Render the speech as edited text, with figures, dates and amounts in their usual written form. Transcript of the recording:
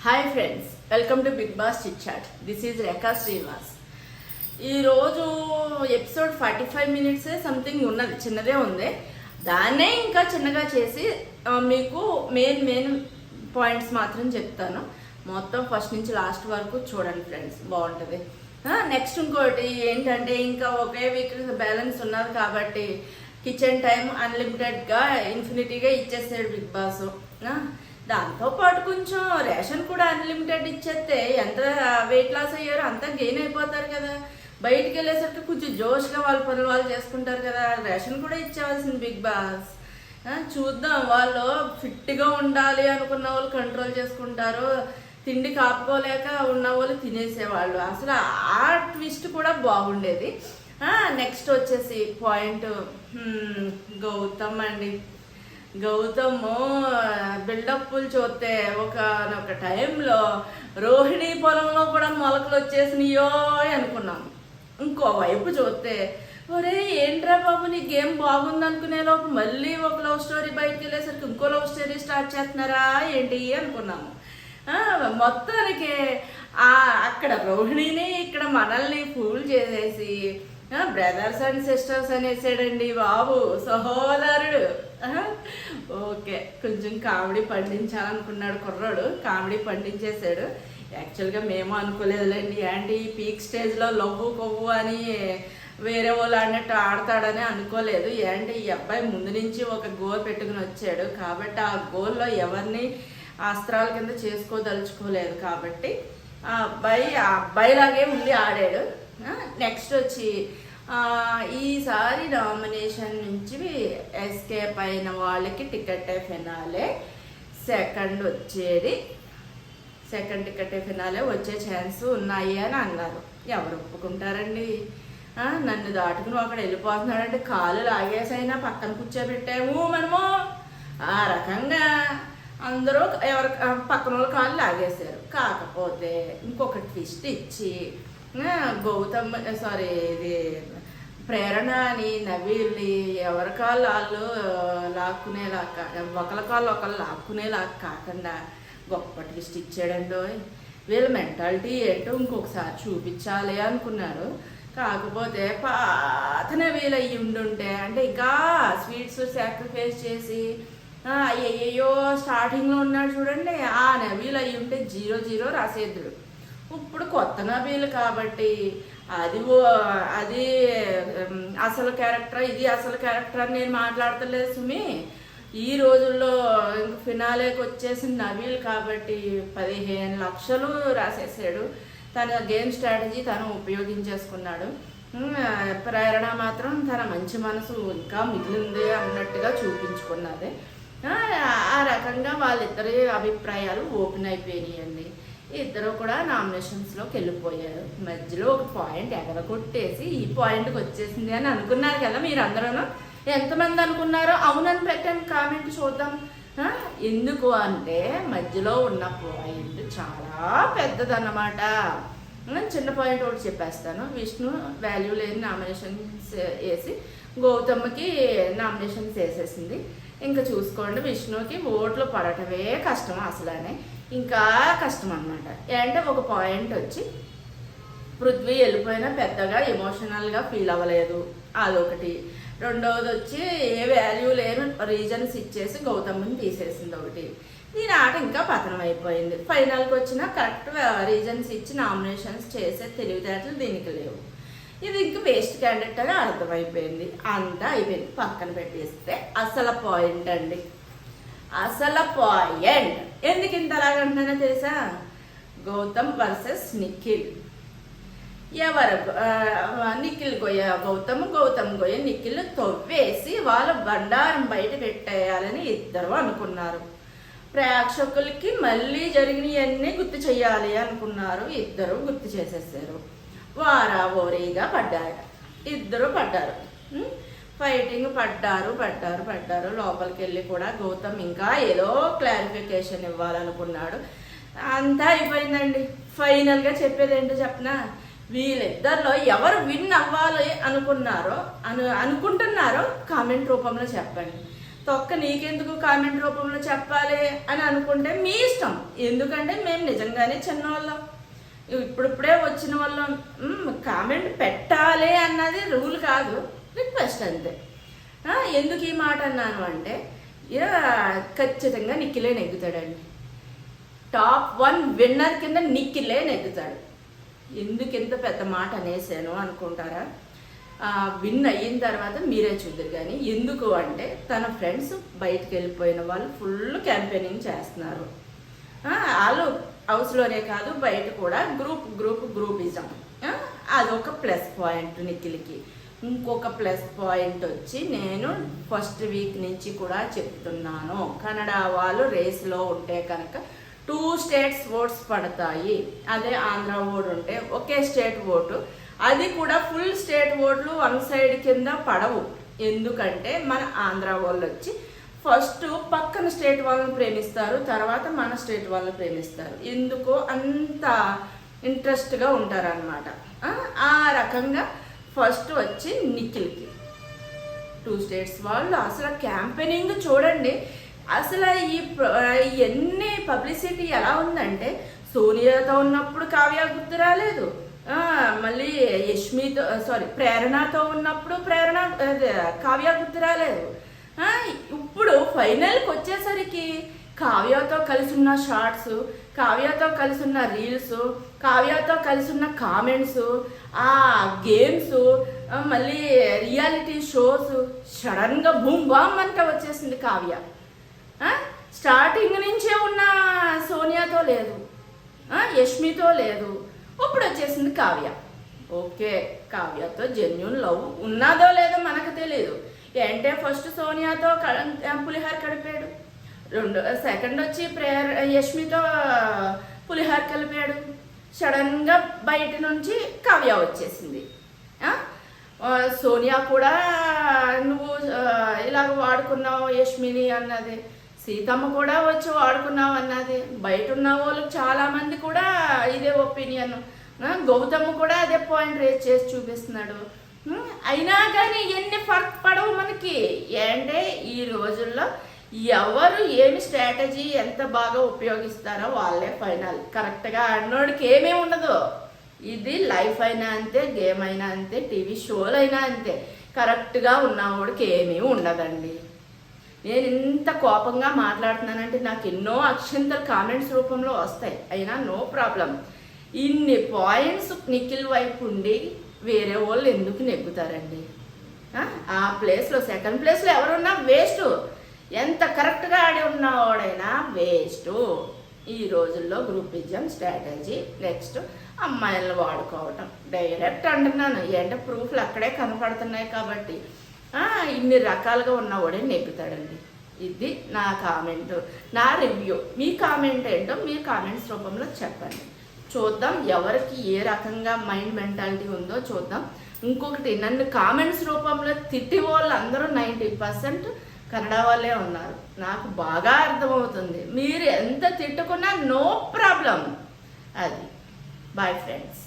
Hi friends, welcome to big boss chit chat. This is Rekha Srinivas. ఈరోజు episode 45 minutes something ఉన్నది, చిన్నదే ఉంది. దాన్నే ఇంకా చిన్నగా చేసి మీకు మెయిన్ పాయింట్స్ మాత్రం చెప్తాను. మొత్తం ఫస్ట్ నుంచి లాస్ట్ వరకు చూడండి ఫ్రెండ్స్, బాగుంటుంది. నెక్స్ట్ ఇంకోటి ఏంటంటే, ఇంకా ఒకే వీక్ బ్యాలెన్స్ ఉన్నది కాబట్టి కిచెన్ టైం అన్లిమిటెడ్గా ఇన్ఫినిటీగా ఇచ్చేసాడు బిగ్ బాస్. దాంతోపాటు కొంచెం రేషన్ కూడా అన్లిమిటెడ్ ఇచ్చేస్తే ఎంత వెయిట్ లాస్ అయ్యారో అంతా గెయిన్ అయిపోతారు కదా. బయటికి వెళ్ళేసరికి కొంచెం జోష్గా వాళ్ళ పనులు వాళ్ళు చేసుకుంటారు కదా. రేషన్ కూడా ఇచ్చేవాల్సింది బిగ్ బాస్. చూద్దాం, వాళ్ళు ఫిట్గా ఉండాలి అనుకున్న వాళ్ళు కంట్రోల్ చేసుకుంటారు, తిండి కాపుకోలేక ఉన్న వాళ్ళు తినేసేవాళ్ళు. అసలు ఆ ట్విస్ట్ కూడా బాగుండేది. నెక్స్ట్ వచ్చేసి పాయింట్ గౌతమ్ అండి. గౌతమ్ బిల్డప్లు చూస్తే ఒక టైంలో రోహిణి పొలంలో కూడా మొలకలు వచ్చేసినాయో అనుకున్నాం. ఇంకోవైపు చూస్తే ఒరే ఏంట్రా బాబు నీ గేమ్ బాగుంది అనుకునే లోపు మళ్ళీ ఒక లవ్ స్టోరీ బయటకు వెళ్ళేసరికి ఇంకో లవ్ స్టోరీ స్టార్ట్ చేస్తున్నారా ఏంటి అనుకున్నాము. మొత్తానికి అక్కడ రోహిణిని ఇక్కడ మనల్ని ఫూల్ చేసేసి బ్రదర్స్ అండ్ సిస్టర్స్ అనేసాడండి బాబు, సహోదరుడు. ఓకే, కొంచెం కామెడీ పండించాలనుకున్నాడు కుర్రాడు, కామెడీ పండించేశాడు. యాక్చువల్గా మేము అనుకోలేదులేండి, ఏంటి పీక్ స్టేజ్లో లవ్వు కొవ్వు అని వేరే వాళ్ళు అన్నట్టు ఆడతాడని అనుకోలేదు. ఏంటి ఈ అబ్బాయి ముందు నుంచి ఒక గోల్ పెట్టుకుని వచ్చాడు కాబట్టి ఆ గోల్లో ఎవరిని అస్త్రాల కింద చేసుకోదలుచుకోలేదు కాబట్టి ఆ అబ్బాయిలాగే ఉండి ఆడాడు. నెక్స్ట్ వచ్చి ఈసారి నామినేషన్ నుంచి ఎస్కేప్ అయిన వాళ్ళకి ticket finale second ticket finale వచ్చే ఛాన్స్ ఉన్నాయి అని అన్నారు. ఎవరు ఒప్పుకుంటారండి? నన్ను దాటుకుని ఒకడు వెళ్ళిపోతున్నాడంటే కాలు లాగేసైనా పక్కన కూర్చోబెట్టాము మనము. ఆ రకంగా అందరూ ఎవరి పక్కన వాళ్ళ కాళ్ళు లాగేశారు. కాకపోతే ఇంకొక ట్విస్ట్ ఇచ్చి గౌతమ్ ఇది ప్రేరణ అని నవీల్ని ఎవరి కాళ్ళు వాళ్ళు లాక్కునేలా, ఒకరి కాళ్ళు ఒకళ్ళు లాక్కునేలా కాకుండా గొప్ప ట్విస్ట్ ఇచ్చాడండి. వీళ్ళ మెంటాలిటీ ఏంటో ఇంకొకసారి చూపించాలి అనుకున్నారు. కాకపోతే పాత నవీల్ అయ్యి ఉండుంటే అంటే ఇంకా స్వీట్స్ సాక్రిఫైస్ చేసి అయ్యయ్యో స్టార్టింగ్లో ఉన్నాడు చూడండి, ఆ నవీల్ అయ్యి ఉంటే 0-0 రాసేద్దుడు. ఇప్పుడు కొత్త నవీలు కాబట్టి అది అసలు క్యారెక్టర్, ఇది అసలు క్యారెక్టర్ అని నేను మాట్లాడతలేదు సుమి. ఈ రోజుల్లో ఫినాలేకి వచ్చేసిన నవీల్ కాబట్టి 15 లక్షలు రాసేసాడు. తన గేమ్ స్ట్రాటజీ తను ఉపయోగించేసుకున్నాడు. ప్రేరణ మాత్రం తన మంచి మనసు ఇంకా మిగిలింది అన్నట్టుగా చూపించుకున్నది. ఆ రకంగా వాళ్ళిద్దరి అభిప్రాయాలు ఓపెన్ అయిపోయినాయండి. ఇద్దరు కూడా నామినేషన్స్లోకి వెళ్ళిపోయారు. మధ్యలో ఒక పాయింట్ ఎగరగొట్టేసి ఈ పాయింట్కి వచ్చేసింది అని అనుకున్నారు కదా మీరు అందరూ. ఎంతమంది అనుకున్నారో అవునని పెట్టండి, కామెంట్ చూద్దాం. ఎందుకు అంటే మధ్యలో ఉన్న పాయింట్ చాలా పెద్దదన్నమాట. చిన్న పాయింట్ ఒకటి చెప్పేస్తాను. విష్ణు వాల్యూ లేని నామినేషన్స్ వేసి గౌతమ్కి నామినేషన్స్ వేసేసింది. ఇంకా చూసుకోండి, విష్ణుకి ఓట్లు పడటమే కష్టం, అసలనే ఇంకా కష్టం అనమాట. అంటే ఒక పాయింట్ వచ్చి పృథ్వీ వెళ్ళిపోయినా పెద్దగా ఎమోషనల్గా ఫీల్ అవ్వలేదు, అదొకటి. రెండవది వచ్చి ఏ వాల్యూ లేని రీజన్స్ ఇచ్చేసి గౌతమ్ని తీసేసింది ఒకటి. దీని ఆట ఇంకా పతనం అయిపోయింది. ఫైనల్కి వచ్చిన కరెక్ట్ రీజన్స్ ఇచ్చి నామినేషన్స్ చేసే తెలివితేటలు దీనికి లేవు. ఇది ఇంక వేస్ట్ క్యాండిడేట్ అని అర్థమైపోయింది. అంతా అయిపోయింది, పక్కన పెట్టేస్తే అసలు పాయింట్ అండి. అసలు పాయింట్ ఎందుకు ఇంత అలాగంటున్నానో తెలుసా? గౌతమ్ వర్సెస్ నిఖిల్. ఎవరు నిఖిల్ గొయ్య గౌతమ్ గొయ్య నిఖిల్ తవ్వేసి వాళ్ళ బండారం బయట పెట్టేయాలని ఇద్దరు అనుకున్నారు. ప్రేక్షకులకి మళ్ళీ జరిగినవన్నీ గుర్తు చేయాలి అనుకున్నారు. ఇద్దరు గుర్తు చేసేసారు. వారావోరీగా ఇద్దరు పడ్డారు. ఫైటింగ్ పడ్డారు. లోపలికి వెళ్ళి కూడా గౌతమ్ ఇంకా ఏదో క్లారిఫికేషన్ ఇవ్వాలనుకున్నాడు. అంతా అయిపోయిందండి. ఫైనల్గా చెప్పేది ఏంటో చెప్పనా, వీళ్ళిద్దరిలో ఎవరు విన్ అవ్వాలి అనుకుంటున్నారో కామెంట్ రూపంలో చెప్పండి. తొక్క నీకెందుకు కామెంట్ రూపంలో చెప్పాలి అని అనుకుంటే మీ ఇష్టం. ఎందుకంటే మేము నిజంగానే చిన్నవాళ్ళం, ఇప్పుడిప్పుడే వచ్చిన వాళ్ళం. కామెంట్ పెట్టాలి అన్నది రూల్ కాదు, రిక్వెస్ట్ అంతే. ఎందుకు ఈ మాట అన్నాను అంటే ఖచ్చితంగా నిఖిలే నెగ్గుతాడండి. టాప్ 1 విన్నర్ కింద నిఖిలే నెగ్గుతాడు. ఎందుకు ఇంత పెద్ద మాట అనేసాను అనుకుంటారా? విన్ అయిన తర్వాత మీరే చూద్దరు. కానీ ఎందుకు అంటే తన ఫ్రెండ్స్ బయటకు వెళ్ళిపోయిన వాళ్ళు ఫుల్ క్యాంపెయినింగ్ చేస్తున్నారు. వాళ్ళు హౌస్లోనే కాదు బయట కూడా గ్రూపిజం. అదొక ప్లస్ పాయింట్ నిఖిల్కి. ఇంకొక ప్లస్ పాయింట్ వచ్చి నేను ఫస్ట్ వీక్ నుంచి కూడా చెప్తున్నాను, కన్నడ వాళ్ళు రేస్లో ఉంటే కనుక 2 స్టేట్స్ ఓట్స్ పడతాయి. అదే ఆంధ్ర ఓటు ఉంటే ఒకే స్టేట్ ఓటు, అది కూడా ఫుల్ స్టేట్ ఓట్లు 1 సైడ్ కింద పడవు. ఎందుకంటే మన ఆంధ్ర వాళ్ళు వచ్చి ఫస్ట్ పక్కన స్టేట్ వాళ్ళని ప్రేమిస్తారు, తర్వాత మన స్టేట్ వాళ్ళని ప్రేమిస్తారు. ఎందుకో అంత ఇంట్రెస్ట్గా ఉంటారనమాట. ఆ రకంగా ఫస్ట్ వచ్చి నిఖిల్కి 2 స్టేట్స్ వాళ్ళు అసలు క్యాంపెయినింగ్ చూడండి. అసలు ఎన్ని పబ్లిసిటీ ఎలా ఉందంటే, సోనియాతో ఉన్నప్పుడు కావ్య గుర్తు రాలేదు, మళ్ళీ ప్రేరణతో ఉన్నప్పుడు కావ్య గుర్తు రాలేదు. ఇప్పుడు ఫైనల్కి వచ్చేసరికి కావ్యతో కలిసి ఉన్న షార్ట్స్, కావ్యతో కలిసి ఉన్న రీల్స్, కావ్యతో కలిసి ఉన్న కామెంట్స్, ఆ గేమ్స్, మళ్ళీ రియాలిటీ షోస్ సడన్గా బూమ్ బామ్ అంట వచ్చేసింది కావ్య. స్టార్టింగ్ నుంచే ఉన్న సోనియాతో లేదు, యష్మితో లేదు, ఇప్పుడు వచ్చేసింది కావ్య. ఓకే, కావ్యతో జెన్యూన్ లవ్ ఉన్నదో లేదో మనకు తెలియదు. అంటే ఫస్ట్ సోనియాతో పులిహార కడిపాడు, సెకండ్ వచ్చి యష్మితో పులిహార కలిపాడు. సడన్గా బయట నుంచి కావ్య వచ్చేసింది. సోనియా కూడా నువ్వు ఇలాగ వాడుకున్నావు యష్మిని అన్నది, సీతమ్మ కూడా వచ్చి వాడుకున్నావు అన్నది. బయట ఉన్న వాళ్ళు చాలామంది కూడా ఇదే ఒపీనియన్. గౌతమ్ కూడా అదే పాయింట్ రేజ్ చేసి చూపిస్తున్నాడు. అయినా కానీ ఎన్ని ఫర్క్ పడవు మనకి. అంటే ఈ రోజుల్లో ఎవరు ఏమి స్ట్రాటజీ ఎంత బాగా ఉపయోగిస్తారో వాళ్ళే ఫైనల్. కరెక్ట్గా అన్నోడికి ఏమీ ఉండదు. ఇది లైఫ్ అయినా అంతే, గేమ్ అయినా అంతే, టీవీ షోలు అయినా అంతే. కరెక్ట్గా ఉన్నవాడికి ఏమీ ఉండదండి. నేను ఇంత కోపంగా మాట్లాడుతున్నానంటే నాకు ఎన్నో అక్షంతలు కామెంట్స్ రూపంలో వస్తాయి, అయినా నో ప్రాబ్లం. ఇన్ని పాయింట్స్ నిఖిల్ వైపు ఉండి వేరే వాళ్ళు ఎందుకు నెగ్గుతారండి? ఆ ప్లేస్లో సెకండ్ ప్లేస్లో ఎవరున్నా వేస్ట్. ఎంత కరెక్ట్గా ఆడి ఉన్నవాడైనా వేస్ట్. ఈ రోజుల్లో గ్రూపిజం స్ట్రాటజీ, నెక్స్ట్ అమ్మాయిలను వాడుకోవటం. డైరెక్ట్ అంటున్నాను, అంటే ప్రూఫ్లు అక్కడే కనపడుతున్నాయి కాబట్టి ఇన్ని రకాలుగా ఉన్నవాడే నెగ్గుతాడండి. ఇది నా కామెంట్, నా రివ్యూ. మీ కామెంట్ ఏంటో మీ కామెంట్స్ రూపంలో చెప్పండి. చూద్దాం ఎవరికి ఏ రకంగా మైండ్ మెంటాలిటీ ఉందో చూద్దాం. ఇంకొకటి, నన్ను కామెంట్స్ రూపంలో తిట్టి వాళ్ళు అందరూ 90% కన్నడ వాళ్ళే ఉన్నారు. నాకు బాగా అర్థమవుతుంది. మీరు ఎంత తిట్టుకున్నా నో ప్రాబ్లం. అది బాయ్ ఫ్రెండ్స్.